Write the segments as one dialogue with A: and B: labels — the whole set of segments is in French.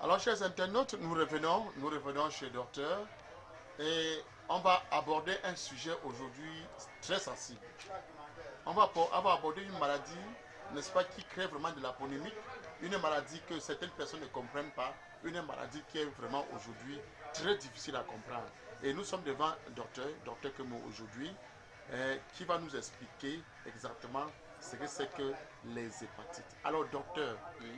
A: Alors, chers internautes, nous revenons chez le docteur et on va aborder un sujet aujourd'hui très sensible. On va aborder une maladie, n'est-ce pas, qui crée vraiment de la polémique, une maladie que certaines personnes ne comprennent pas, une maladie qui est vraiment aujourd'hui très difficile à comprendre. Et nous sommes devant un docteur Kemo aujourd'hui, qui va nous expliquer exactement ce que c'est que les hépatites. Alors, docteur,
B: Oui.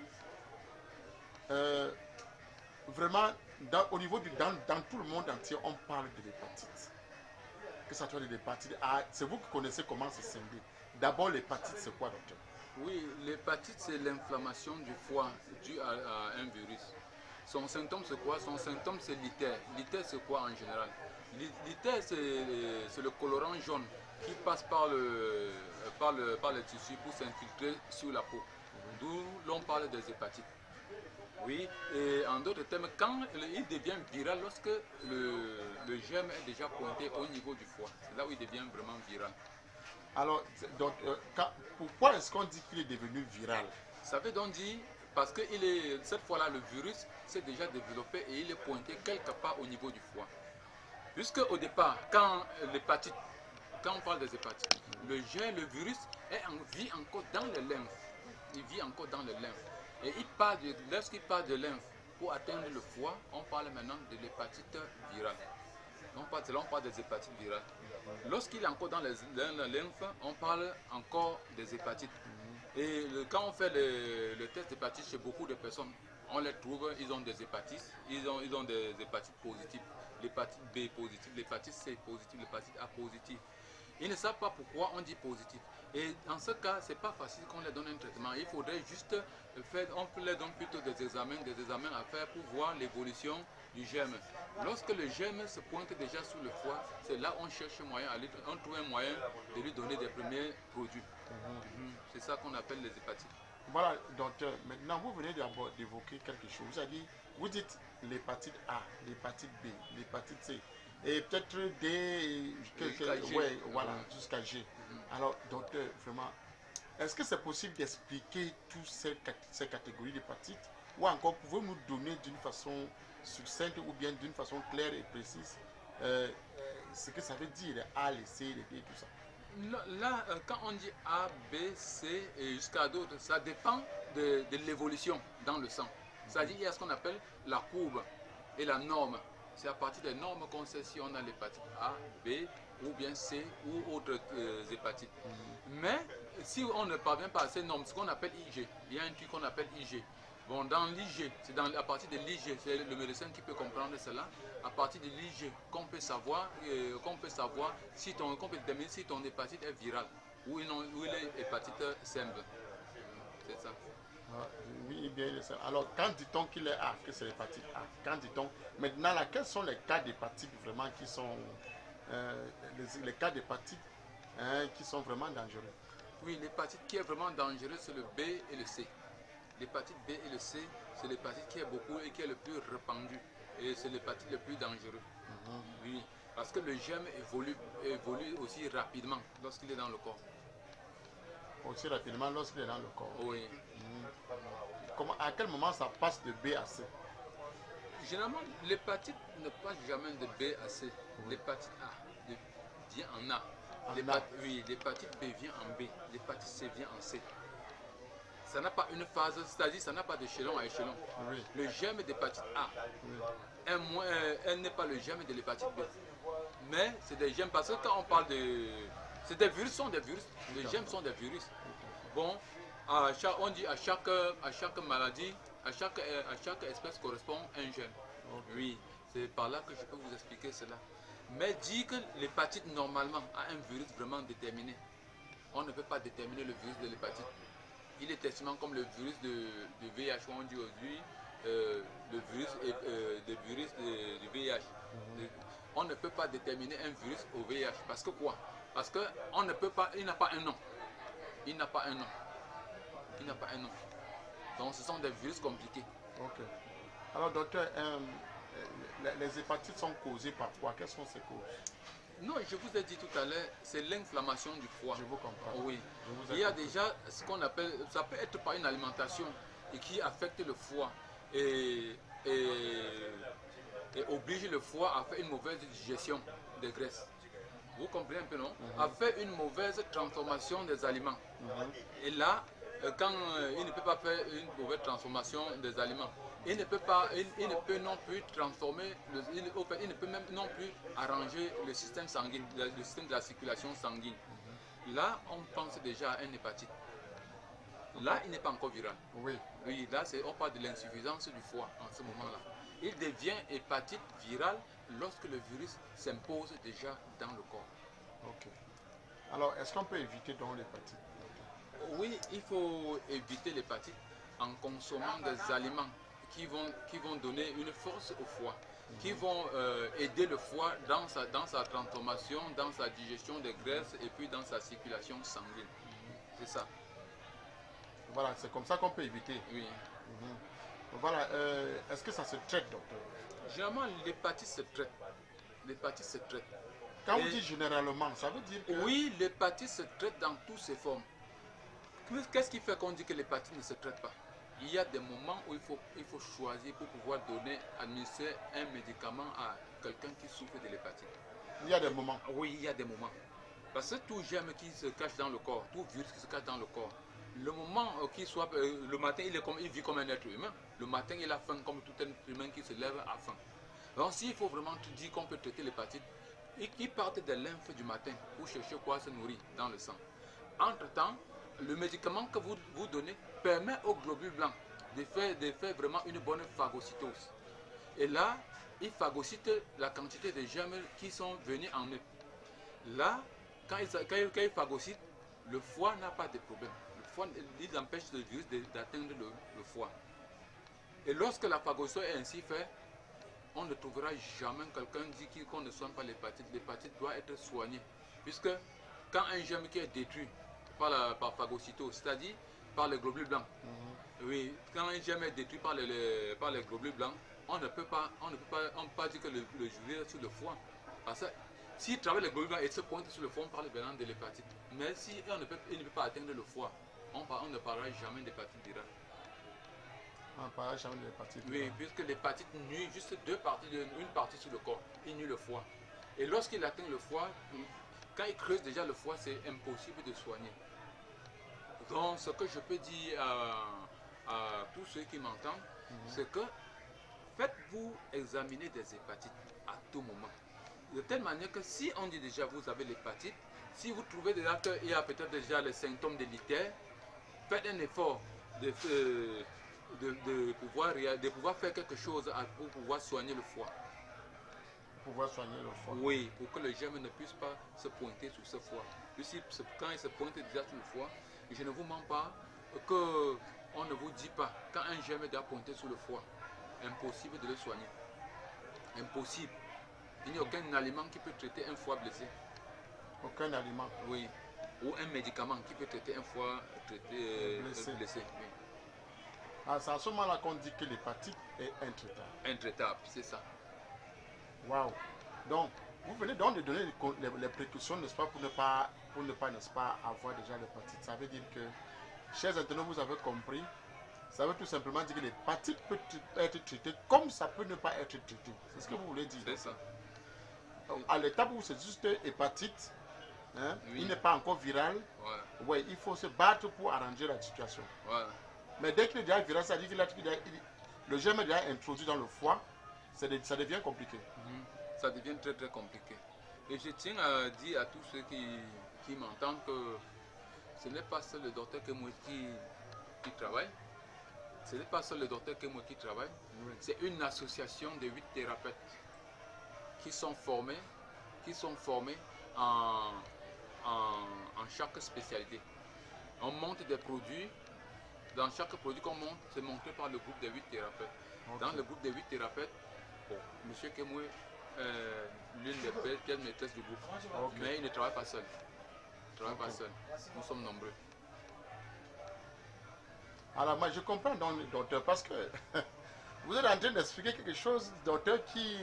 A: vraiment, au niveau dans tout le monde entier, on parle de l'hépatite. Que ça soit de l'hépatite A, c'est vous qui connaissez comment c'est scindé. D'abord, l'hépatite, c'est quoi, docteur?
B: Oui, l'hépatite, c'est l'inflammation du foie due à un virus. Son symptôme, c'est quoi? Son symptôme, c'est l'itère. L'itère, c'est quoi en général? L'itère, c'est le colorant jaune qui passe par le tissu pour s'infiltrer sur la peau. D'où l'on parle des hépatites. Oui, et en d'autres termes, quand il devient viral, lorsque le germe est déjà pointé au niveau du foie, c'est là où il devient vraiment viral.
A: Alors, donc, pourquoi est-ce qu'on dit qu'il est devenu viral?
B: Ça veut donc dire, parce que cette fois-là, le virus s'est déjà développé et il est pointé quelque part au niveau du foie. Puisque au départ, quand on parle des hépatites, le virus vit encore dans les lymphes. Il vit encore dans les lymphes. Et lorsqu'il part de lymphe pour atteindre le foie, on parle maintenant de l'hépatite virale. On parle des hépatites virales. Lorsqu'il est encore dans les lymphes, on parle encore des hépatites. Et quand on fait le test d'hépatite chez beaucoup de personnes, on les trouve, ils ont des hépatites, ils ont des hépatites positives, l'hépatite B positive, l'hépatite C positive, l'hépatite A positive. Ils ne savent pas pourquoi on dit positif. Et dans ce cas, ce n'est pas facile qu'on leur donne un traitement. Il faudrait juste on leur donne plutôt des examens à faire pour voir l'évolution du germe. Lorsque le germe se pointe déjà sur le foie, c'est là on cherche on trouve un moyen de lui donner des premiers produits. C'est ça qu'on appelle les hépatites.
A: Voilà, docteur, maintenant vous venez d'évoquer quelque chose. Vous dites l'hépatite A, l'hépatite B, l'hépatite C, et peut-être D, ouais, voilà, jusqu'à G. Alors, docteur, vraiment, est-ce que c'est possible d'expliquer toutes ces catégories d'hépatites, ou encore pouvez-vous nous donner d'une façon succincte ou bien d'une façon claire et précise ce que ça veut dire, les A, les C, les D, tout ça?
B: Là, quand on dit A, B, C et jusqu'à d'autres, ça dépend de l'évolution dans le sang. C'est-à-dire qu'il y a ce qu'on appelle la courbe et la norme. C'est à partir des normes qu'on sait si on a l'hépatite A, B ou bien C ou autres hépatites. Mais si on ne parvient pas à ces normes, ce qu'on appelle IG, il y a un truc qu'on appelle IG. Bon, dans l'IG, c'est à partir de l'IG, c'est le médecin qui peut comprendre cela. À partir de l'IG, qu'on peut savoir si qu'on peut déterminer si ton hépatite est virale ou il est hépatite simple. C'est ça.
A: Ah, oui, bien. Alors, quand dit-on qu'il est A, que c'est l'hépatite A? Quand dit-on maintenant là, quels sont les cas d'hépatite vraiment qui sont les cas d'hépatite qui sont vraiment dangereux?
B: Oui, l'hépatite qui est vraiment dangereuse, c'est le B et le C. L'hépatite B et le C, c'est l'hépatite qui est beaucoup et qui est le plus répandu. Et c'est l'hépatite le plus dangereux. Oui, parce que le germe évolue aussi rapidement lorsqu'il est dans le corps.
A: Aussi rapidement lorsqu'il est dans le corps.
B: Oui.
A: À quel moment ça passe de B à C?
B: Généralement, l'hépatite ne passe jamais de B à C. L'hépatite A vient en A. Oui, l'hépatite B vient en B. L'hépatite C vient en C. Ça n'a pas une phase, c'est-à-dire ça n'a pas d'échelon à échelon.
A: Oui.
B: Le germe d'hépatite A, elle n'est pas le germe de l'hépatite B. Mais c'est des germes, parce que quand on parle de... C'est des virus, sont des virus. Les germes sont des virus. Bon, on dit à chaque maladie, à chaque espèce correspond un gène. Oui, c'est par là que je peux vous expliquer cela. Mais dire que l'hépatite normalement a un virus vraiment déterminé, on ne peut pas déterminer le virus de l'hépatite. Il est estimé comme le virus de VIH, on dit aujourd'hui le virus du VIH. On ne peut pas déterminer un virus au VIH. Parce que quoi? Parce qu'on ne peut pas, il n'a pas un nom. Il n'a pas un nom. Il n'a pas un nom. Donc ce sont des virus compliqués.
A: Ok. Alors docteur, les hépatites sont causées par quoi? Quelles sont ces causes?
B: Non, je vous ai dit tout à l'heure, c'est l'inflammation du foie.
A: Je vous comprends.
B: Oui. Il y a déjà ce qu'on appelle, ça peut être par une alimentation et qui affecte le foie. Et et oblige le foie à faire une mauvaise digestion des graisses. Vous comprenez un peu, non? À faire une mauvaise transformation des aliments. Et là, quand il ne peut pas faire une mauvaise transformation des aliments, il ne peut non plus transformer, il ne peut même non plus arranger le système sanguin, le système de la circulation sanguine. Là, on pense déjà à une hépatite. Là, il n'est pas encore viral.
A: Oui.
B: Oui, là, on parle de l'insuffisance du foie en ce moment-là. Il devient hépatite virale lorsque le virus s'impose déjà dans le corps.
A: Ok. Alors, est-ce qu'on peut éviter donc l'hépatite?
B: Oui, il faut éviter l'hépatite en consommant des aliments qui vont donner une force au foie, qui vont aider le foie dans sa transformation, dans sa digestion des graisses et puis dans sa circulation sanguine. C'est ça.
A: Voilà, c'est comme ça qu'on peut éviter.
B: Oui.
A: Voilà, est-ce que ça se traite, docteur?
B: Généralement, l'hépatite se traite. L'hépatite se traite.
A: Quand vous dites généralement, ça veut dire que...
B: Oui, l'hépatite se traite dans toutes ses formes. Qu'est-ce qui fait qu'on dit que l'hépatite ne se traite pas? Il y a des moments où il faut choisir pour pouvoir administrer un médicament à quelqu'un qui souffre de l'hépatite.
A: Il y a des moments.
B: Oui, il y a des moments. Parce que tout germe qui se cache dans le corps, tout virus qui se cache dans le corps, le moment qu'il soit, le matin, il vit comme un être humain. Le matin, il a faim comme tout être humain qui se lève à faim. Donc, s'il faut vraiment dire qu'on peut traiter l'hépatite, il parte des lymphes du matin pour chercher quoi se nourrir dans le sang. Entre-temps, le médicament que vous donnez permet aux globules blancs de faire vraiment une bonne phagocytose. Et là, il phagocyte la quantité de germes qui sont venus en eux. Là, quand il phagocyte, le foie n'a pas de problème. Le foie, il empêche le virus d'atteindre le foie. Et lorsque la phagocytose est ainsi faite, on ne trouvera jamais quelqu'un dit qu'on ne soigne pas l'hépatite. L'hépatite doit être soignée. Puisque quand un germe qui est détruit par phagocytose, c'est-à-dire par les globules blancs, oui, quand un germe est détruit par les globules blancs, on ne peut pas dire que le virus est sur le foie. Parce que s'il travaille les globules blancs et se pointe sur le foie, on parle maintenant de l'hépatite. Mais si il ne peut pas atteindre le foie, on ne parlera jamais d'hépatite virale.
A: On ne parlera jamais de l'hépatite.
B: Oui, puisque l'hépatite nuit juste une partie sur le corps. Il nuit le foie. Et lorsqu'il atteint le foie, quand il creuse déjà le foie, c'est impossible de soigner. Donc, ce que je peux dire à tous ceux qui m'entendent, c'est que faites-vous examiner des hépatites à tout moment. De telle manière que si on dit déjà vous avez l'hépatite, si vous trouvez déjà qu'il y a peut-être déjà les symptômes délitaires, faites un effort de pouvoir faire quelque chose pour pouvoir soigner le foie.
A: Pour pouvoir soigner le foie.
B: Oui, pour que le germe ne puisse pas se pointer sur ce foie. Quand il se pointe déjà sur le foie, je ne vous mens pas qu'on ne vous dit pas, quand un germe doit pointer sur le foie, impossible de le soigner. Impossible. Il n'y a aucun aliment qui peut traiter un foie blessé.
A: Aucun aliment?
B: Oui. Ou un médicament qui peut traiter un foie blessé. Oui.
A: Ah, c'est à ce moment-là qu'on dit que l'hépatite est intraitable.
B: Intraitable, c'est ça.
A: Waouh. Donc, vous venez donc de donner les précautions, n'est-ce pas, pour ne pas, n'est-ce pas, avoir déjà l'hépatite. Ça veut dire que, chers internautes, vous avez compris, ça veut tout simplement dire que l'hépatite peut être traitée comme ça peut ne pas être traité. C'est ce que vous voulez dire.
B: C'est ça.
A: À l'étape où c'est juste hépatite, hein,
B: Oui.
A: il n'est pas encore viral,
B: Voilà.
A: ouais, il faut se battre pour arranger la situation.
B: Voilà.
A: Mais dès qu'il est déjà viral, ça veut dire que le germe est déjà introduit dans le foie, ça devient compliqué.
B: Ça devient très très compliqué. Et je tiens à dire à tous ceux qui m'entendent que ce n'est pas seul le docteur que moi qui travaille. Ce n'est pas seul le docteur que moi qui travaille.
A: Oui.
B: C'est une association de 8 thérapeutes qui sont formés en chaque spécialité. On monte des produits. Dans chaque produit qu'on monte, c'est monté par le groupe des 8 thérapeutes.
A: Okay.
B: Dans le groupe des 8 thérapeutes, bon, M. Kemwe est l'une des pièces maîtresses du groupe.
A: Okay.
B: Mais il ne travaille pas seul. Il ne travaille pas seul. Nous sommes nombreux.
A: Alors moi je comprends donc, docteur, parce que vous êtes en train d'expliquer quelque chose, docteur, qui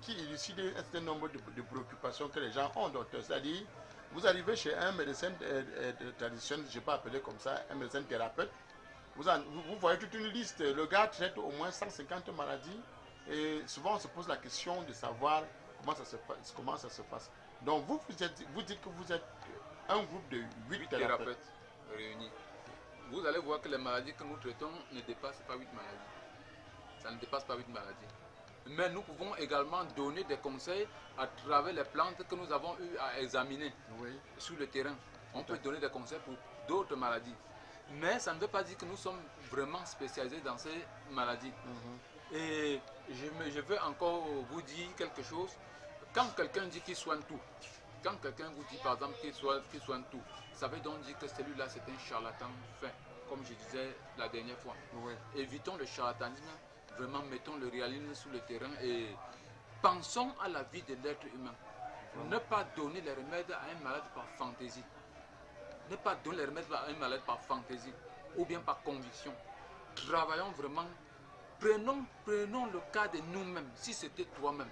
A: élucide un certain nombre de préoccupations que les gens ont, docteur. C'est-à-dire, vous arrivez chez un médecin traditionnel, je ne vais pas appeler comme ça, un médecin thérapeute, vous voyez toute une liste, le gars traite au moins 150 maladies, Et souvent, on se pose la question de savoir comment ça se passe. Donc, vous dites que vous êtes un groupe de 8 thérapeutes.
B: Thérapeutes réunis. Vous allez voir que les maladies que nous traitons ne dépassent pas 8 maladies. Ça ne dépasse pas 8 maladies. Mais nous pouvons également donner des conseils à travers les plantes que nous avons eu à examiner sur le terrain. On peut donner des conseils pour d'autres maladies. Mais ça ne veut pas dire que nous sommes vraiment spécialisés dans ces maladies. Et je veux encore vous dire quelque chose. Quand quelqu'un dit qu'il soigne tout, quand quelqu'un vous dit par exemple qu'il soigne tout, ça veut donc dire que celui-là c'est un charlatan fin, comme je disais la dernière fois. Évitons le charlatanisme, vraiment mettons le réalisme sur le terrain et pensons à la vie de l'être humain. Ne pas donner les remèdes à un malade par fantaisie. Ne pas donner les remèdes à un malade par fantaisie ou bien par conviction. Travaillons vraiment. Prenons le cas de nous-mêmes. Si c'était toi-même,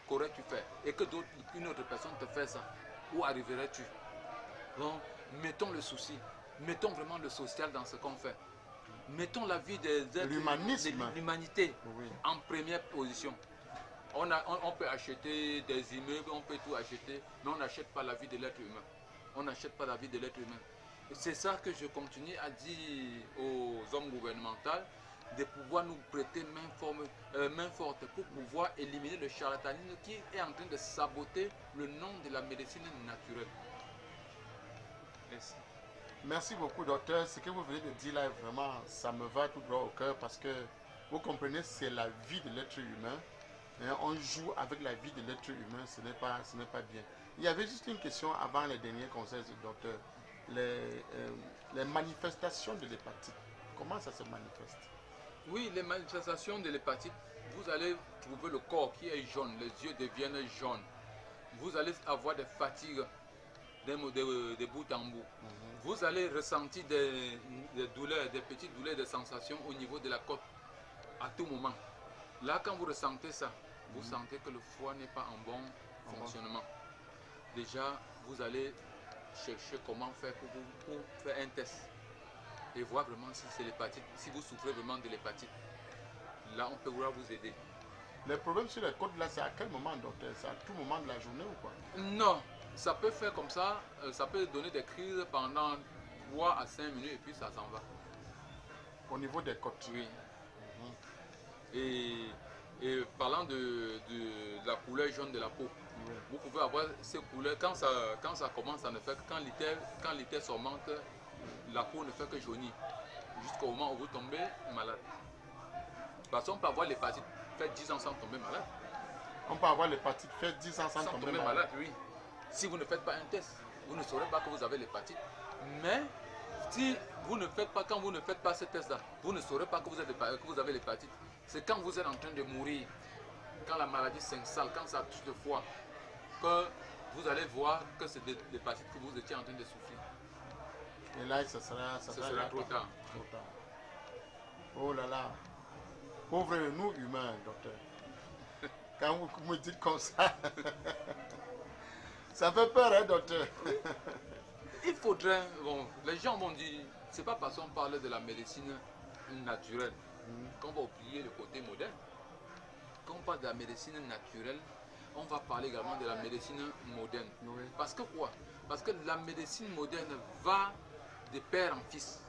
B: qu'aurais-tu fait? Et que une autre personne te fait ça, où arriverais-tu? Donc, mettons le souci, mettons vraiment le social dans ce qu'on fait. Mettons la vie des êtres, de l'humanité en première position. On peut acheter des immeubles, on peut tout acheter, mais on n'achète pas la vie de l'être humain. On n'achète pas la vie de l'être humain. C'est ça que je continue à dire aux hommes gouvernementaux, de pouvoir nous prêter main forte pour pouvoir éliminer le charlatanisme qui est en train de saboter le nom de la médecine naturelle. Merci.
A: Merci beaucoup, docteur. Ce que vous venez de dire là, vraiment, ça me va tout droit au cœur parce que, vous comprenez, c'est la vie de l'être humain. Et on joue avec la vie de l'être humain, ce n'est pas bien. Il y avait juste une question avant les derniers conseils du docteur. Les manifestations de l'hépatite, comment ça se manifeste?
B: Oui, les manifestations de l'hépatite, vous allez trouver le corps qui est jaune, les yeux deviennent jaunes. Vous allez avoir des fatigues de bout en bout. Vous allez ressentir des douleurs, des petites douleurs, des sensations au niveau de la côte à tout moment. Là, quand vous ressentez ça, vous sentez que le foie n'est pas en bon fonctionnement. Déjà, vous allez chercher comment faire pour faire un test et voir vraiment si c'est l'hépatite, si vous souffrez vraiment de l'hépatite. Là, on peut vous aider.
A: Les problèmes sur les côtes, là, c'est à quel moment, docteur? C'est à tout moment de la journée ou quoi?
B: Non, ça peut faire comme ça, ça peut donner des crises pendant 3 à 5 minutes et puis ça s'en va.
A: Au niveau des côtes?
B: Oui. Et parlant de la couleur jaune de la peau, vous pouvez avoir ces couleurs, quand ça commence à ne faire que quand l'éther s'augmente, la peau ne fait que jaunir, jusqu'au moment où vous tombez malade. Parce qu'on peut avoir l'hépatite, faire 10 ans sans tomber malade.
A: On peut avoir l'hépatite, faire 10 ans sans tomber malade.
B: Oui. Si vous ne faites pas un test, vous ne saurez pas que vous avez l'hépatite. Mais si vous ne faites pas, quand vous ne faites pas ce test-là, vous ne saurez pas que vous avez l'hépatite. C'est quand vous êtes en train de mourir, quand la maladie s'installe, quand ça touche le foie, que vous allez voir que c'est de l'hépatite que vous étiez en train de souffrir.
A: Et là, ça sera
B: trop tard.
A: Oh là là. Pauvre nous humains, docteur. Quand vous me dites comme ça, ça fait peur, hein, docteur.
B: Il faudrait, bon, les gens vont dire, c'est pas parce qu'on parle de la médecine naturelle qu'on va oublier le côté moderne. Quand on parle de la médecine naturelle, on va parler également de la médecine moderne. Parce que quoi? Parce que la médecine moderne va de père en fils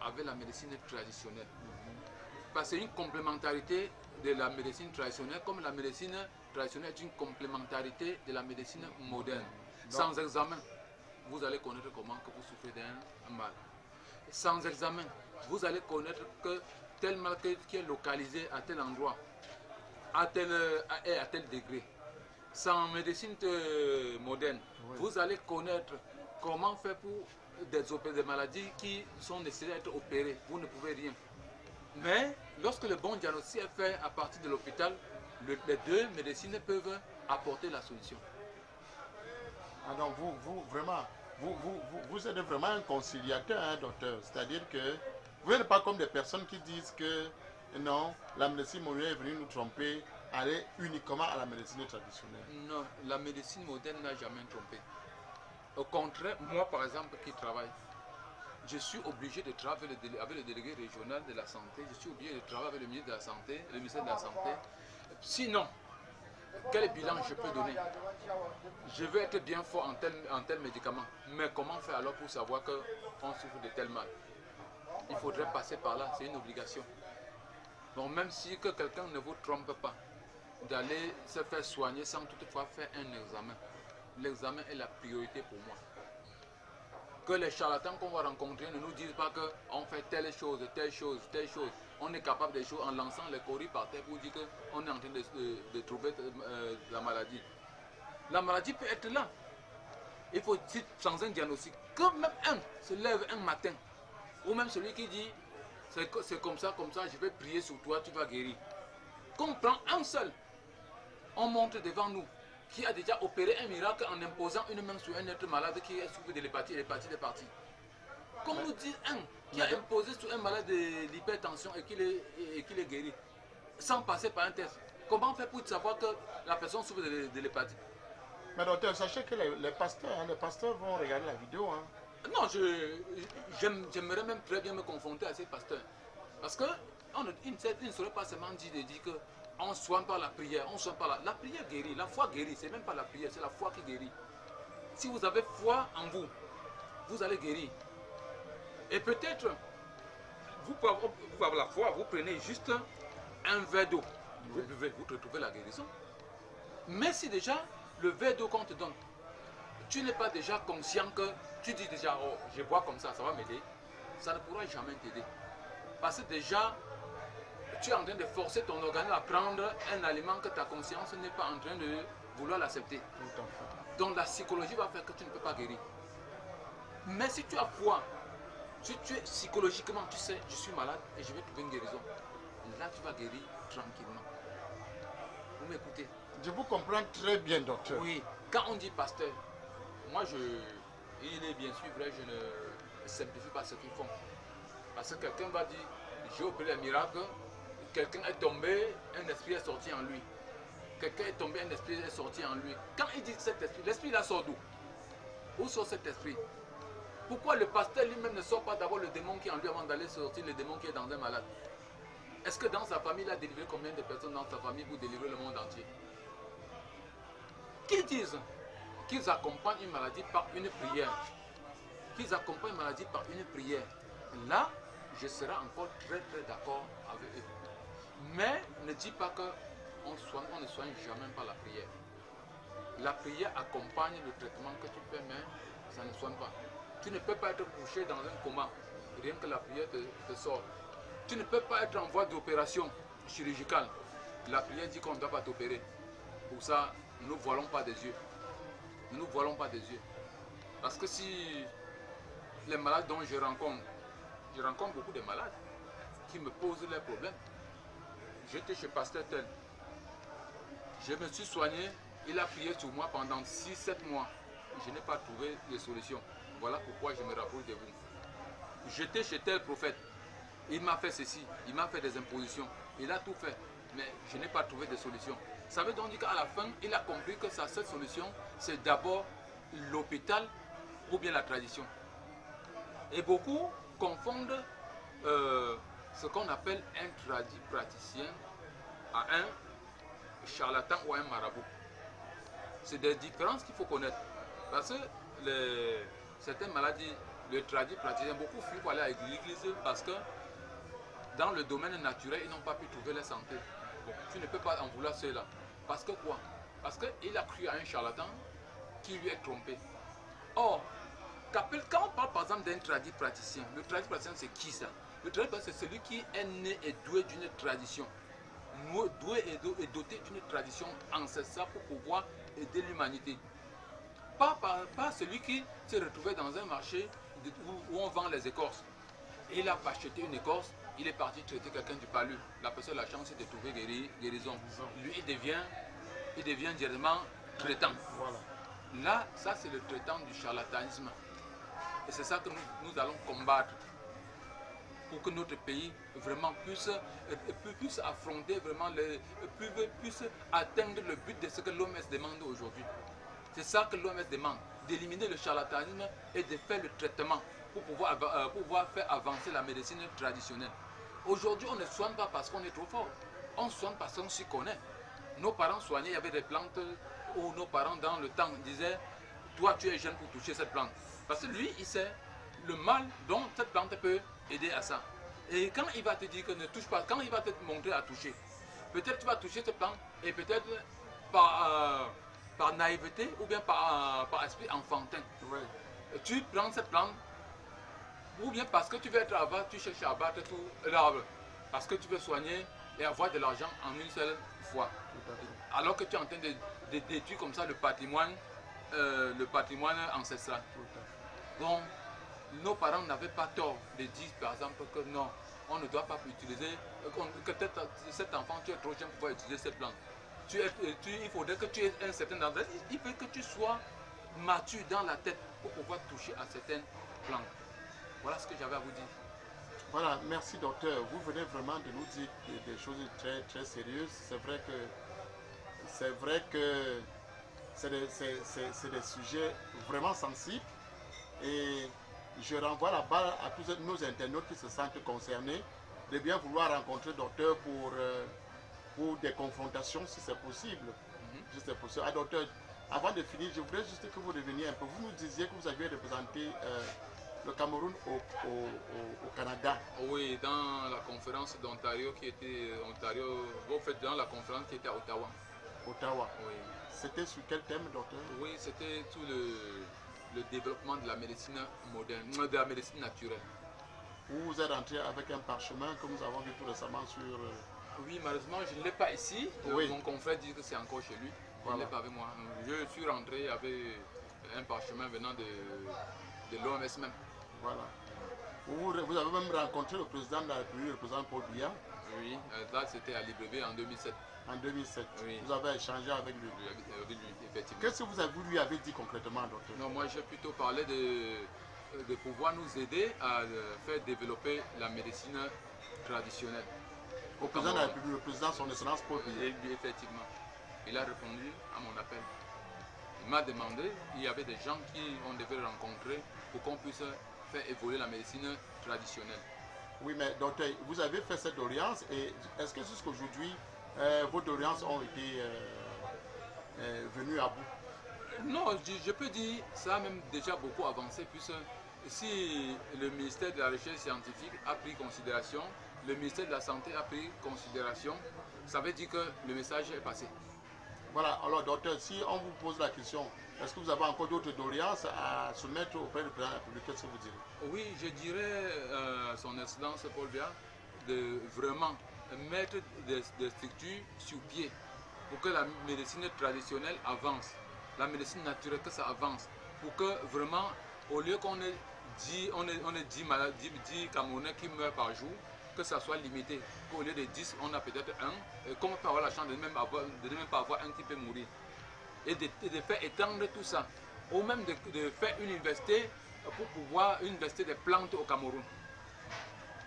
B: avec la médecine traditionnelle. Parce que c'est une complémentarité de la médecine traditionnelle, comme la médecine traditionnelle est une complémentarité de la médecine moderne. Sans examen, vous allez connaître comment que vous souffrez d'un mal. Sans examen, vous allez connaître que tel mal qui est localisé à tel endroit, à tel degré. Sans médecine moderne, vous allez connaître comment faire pour des maladies qui sont nécessaires d'être opérées. Vous ne pouvez rien. Mais lorsque le bon diagnostic est fait à partir de l'hôpital, les deux médecines peuvent apporter la solution.
A: Ah donc vous êtes vraiment un conciliateur, hein, docteur. C'est-à-dire que vous n'êtes pas comme des personnes qui disent que non, la médecine moderne est venue nous tromper, aller uniquement à la médecine traditionnelle.
B: Non, la médecine moderne n'a jamais trompé. Au contraire, moi par exemple qui travaille, je suis obligé de travailler avec le délégué régional de la santé, je suis obligé de travailler avec le ministre de la Santé, le ministère de la Santé. Sinon, quel bilan je peux donner? Je vais être bien fort en tel médicament, mais comment faire alors pour savoir qu'on souffre de tel mal? Il faudrait passer par là, c'est une obligation. Donc même si que quelqu'un ne vous trompe pas, d'aller se faire soigner sans toutefois faire un examen. L'examen est la priorité pour moi. Que les charlatans qu'on va rencontrer ne nous disent pas qu'on fait telle chose, telle chose, telle chose. On est capable des choses en lançant les coris par terre pour dire qu'on est en train de trouver la maladie. La maladie peut être là. Il faut, sans un diagnostic, que même un se lève un matin, ou même celui qui dit c'est comme ça, je vais prier sur toi, tu vas guérir. Qu'on prend un seul, on montre devant nous, qui a déjà opéré un miracle en imposant une main sur un être malade qui est souffert de l'hépatite, l'hépatite est partie. Comme nous dit un qui a imposé sur un malade de l'hypertension et qu'il est guéri, sans passer par un test. Comment faire pour savoir que la personne souffre de l'hépatite?
A: Mais docteur, sachez que les pasteurs vont regarder la vidéo. Hein.
B: Non, j'aimerais même très bien me confronter à ces pasteurs. Parce que il ne serait pas seulement dit de dire qu'on soigne par la prière, on soigne par la prière guérit, la foi guérit, c'est même pas la prière, c'est la foi qui guérit. Si vous avez foi en vous, vous allez guérir. Et peut-être, vous pouvez avoir la foi, vous prenez juste un verre d'eau, vous buvez, vous retrouvez la guérison. Mais si déjà, le verre d'eau qu'on te donne, tu n'es pas déjà conscient que tu dis déjà, oh, je bois comme ça va m'aider, ça ne pourra jamais t'aider. Parce que déjà, tu es en train de forcer ton organisme à prendre un aliment que ta conscience n'est pas en train de vouloir l'accepter. Donc la psychologie va faire que tu ne peux pas guérir. Mais si tu as foi, si tu es psychologiquement, tu sais, je suis malade et je vais trouver une guérison. Là, tu vas guérir tranquillement. Vous m'écoutez?
A: Je vous comprends très bien, docteur.
B: Oui, quand on dit pasteur, moi, il est bien sûr vrai, je ne simplifie pas ce qu'ils font. Parce que quelqu'un va dire, j'ai opéré un miracle, quelqu'un est tombé, un esprit est sorti en lui. Quelqu'un est tombé, un esprit est sorti en lui. Quand il dit cet esprit, l'esprit là sort d'où? Où sort cet esprit? Pourquoi le pasteur lui-même ne sort pas d'abord le démon qui est en lui avant d'aller sortir le démon qui est dans un malade? Est-ce que dans sa famille, il a délivré combien de personnes dans sa famille pour délivrer le monde entier? Qu'ils disent qu'ils accompagnent une maladie par une prière. Qu'ils accompagnent une maladie par une prière. Là, je serai encore très d'accord avec eux. Mais ne dis pas qu'on ne soigne jamais par la prière. La prière accompagne le traitement que tu fais, mais ça ne soigne pas. Tu ne peux pas être couché dans un coma, rien que la prière te sort. Tu ne peux pas être en voie d'opération chirurgicale. La prière dit qu'on ne doit pas t'opérer. Pour ça, nous ne nous voilons pas des yeux. Ne nous voilons pas des yeux. Parce que si les malades dont je rencontre beaucoup de malades qui me posent leurs problèmes. J'étais chez Pasteur Tel. Je me suis soigné, il a prié sur moi pendant 6-7 mois. Je n'ai pas trouvé de solution. Voilà pourquoi je me rapproche de vous. J'étais chez tel prophète. Il m'a fait ceci, il m'a fait des impositions. Il a tout fait, mais je n'ai pas trouvé de solution. Ça veut donc dire qu'à la fin, il a compris que sa seule solution, c'est d'abord l'hôpital ou bien la tradition. Et beaucoup confondent ce qu'on appelle un praticien à un charlatan ou un marabout. C'est des différences qu'il faut connaître. Parce que certaines maladies, le praticien, beaucoup fuient pour aller à l'église parce que dans le domaine naturel, ils n'ont pas pu trouver la santé. Bon, tu ne peux pas en vouloir cela. Parce que quoi? Parce qu'il a cru à un charlatan qui lui est trompé. Or, quand on parle par exemple d'un praticien, le praticien c'est qui ça? Le praticien c'est celui qui est né et doué d'une tradition. Doué et doté d'une tradition ancestrale pour pouvoir aider l'humanité. Pas celui qui s'est retrouvé dans un marché où on vend les écorces. Il a acheté une écorce, il est parti traiter quelqu'un du palu. La personne a la chance de trouver guérison. Lui, il devient directement traitant. Voilà. Là, ça c'est le traitant du charlatanisme. Et c'est ça que nous allons combattre pour que notre pays vraiment puisse affronter, vraiment puisse atteindre le but de ce que l'OMS demande aujourd'hui. C'est ça que l'OMS demande, d'éliminer le charlatanisme et de faire le traitement. pour pouvoir faire avancer la médecine traditionnelle. Aujourd'hui, on ne soigne pas parce qu'on est trop fort. On soigne parce qu'on s'y connaît. Nos parents soignaient, il y avait des plantes où nos parents dans le temps disaient « Toi, tu es jeune pour toucher cette plante. » Parce que lui, il sait le mal dont cette plante peut aider à ça. Et quand il va te dire que ne touche pas, quand il va te montrer à toucher, peut-être tu vas toucher cette plante et peut-être par naïveté ou bien par esprit enfantin.
A: Oui.
B: Tu prends cette plante ou bien parce que tu veux être avare, tu cherches à abattre tout l'arbre. Parce que tu veux soigner et avoir de l'argent en une seule fois. Alors que tu es en train de détruire comme ça le patrimoine ancestral. Donc, nos parents n'avaient pas tort de dire par exemple que non, on ne doit pas utiliser, que peut-être cet enfant, tu es trop jeune pour pouvoir utiliser cette plante. Il faudrait que tu aies un certain endroit. Il faut que tu sois mature dans la tête pour pouvoir toucher à certaines plantes. Voilà ce que j'avais à vous dire.
A: Voilà, merci docteur. Vous venez vraiment de nous dire des choses très, très sérieuses. C'est vrai que c'est des sujets vraiment sensibles. Et je renvoie la balle à tous nos internautes qui se sentent concernés de bien vouloir rencontrer le docteur pour des confrontations si c'est possible. Si c'est possible. Ah, docteur, avant de finir, je voudrais juste que vous reveniez un peu. Vous nous disiez que vous aviez représenté le Cameroun au Canada.
B: Oui, dans la conférence d'Ontario qui était dans la conférence qui était à Ottawa.
A: Ottawa.
B: Oui.
A: C'était sur quel thème, docteur?
B: Oui, c'était tout le développement de la médecine moderne, de la médecine naturelle.
A: Vous êtes rentré avec un parchemin que nous avons vu tout récemment sur...
B: Oui, malheureusement, je ne l'ai pas ici.
A: Oui.
B: Mon confrère dit que c'est encore chez lui. Voilà. Il ne l'ai pas avec moi. Je suis rentré avec un parchemin venant de l'OMS même.
A: Voilà. Vous avez même rencontré le président de la République, le président Paul Biya.
B: Oui, là c'était à Libreville en 2007.
A: En 2007.
B: Oui.
A: Vous avez échangé avec lui.
B: Avec lui, effectivement.
A: Qu'est-ce que vous lui avez dit concrètement, docteur?
B: Non, moi j'ai plutôt parlé de pouvoir nous aider à faire développer la médecine traditionnelle.
A: Au président de la République, le président son excellence Paul Biya.
B: Oui, effectivement. Il a répondu à mon appel. Il m'a demandé, il y avait des gens qu'on devait rencontrer pour qu'on puisse faire évoluer la médecine traditionnelle.
A: Oui, mais docteur, vous avez fait cette doléance et est-ce que jusqu'à aujourd'hui, vos doléances ont été venues à bout?
B: Non, je peux dire ça a même déjà beaucoup avancé puisque si le ministère de la Recherche scientifique a pris considération, le ministère de la Santé a pris considération, ça veut dire que le message est passé.
A: Voilà, alors docteur, si on vous pose la question, est-ce que vous avez encore d'autres doléances à soumettre auprès du président de la République? Qu'est-ce que vous direz?
B: Oui, je dirais à son excellence Paul Biya de vraiment mettre des structures sur pied pour que la médecine traditionnelle avance, la médecine naturelle que ça avance, pour que vraiment, au lieu qu'on ait 10 Camerounais qui meurent par jour, que ça soit limité, qu'au lieu de 10, on a peut-être un, qu'on peut avoir la chance de ne même pas avoir un qui peut mourir. Et de faire étendre tout ça, ou même de faire une université pour pouvoir, une université des plantes au Cameroun.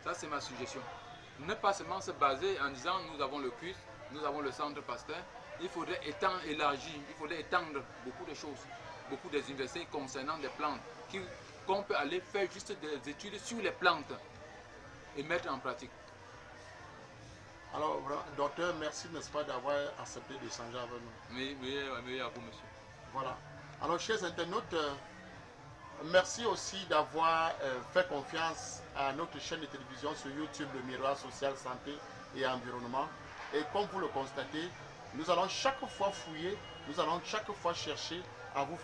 B: Ça, c'est ma suggestion. Ne pas seulement se baser en disant nous avons le CUS, nous avons le centre Pasteur, il faudrait élargir, il faudrait étendre beaucoup de choses, beaucoup des universités concernant des plantes, qu'on peut aller faire juste des études sur les plantes et mettre en pratique.
A: Alors, docteur, merci, n'est-ce pas, d'avoir accepté d'échanger avec nous.
B: Oui, à vous, monsieur.
A: Voilà. Alors, chers internautes, merci aussi d'avoir fait confiance à notre chaîne de télévision sur YouTube, le Miroir Social Santé et Environnement. Et comme vous le constatez, nous allons chaque fois fouiller, nous allons chaque fois chercher à vous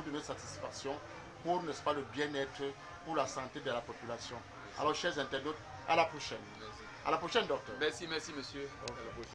A: donner satisfaction pour, n'est-ce pas, le bien-être, pour la santé de la population. Alors, chers internautes, à la prochaine.
B: Merci.
A: À la prochaine, docteur.
B: Merci, monsieur.
A: Okay.
B: À la prochaine.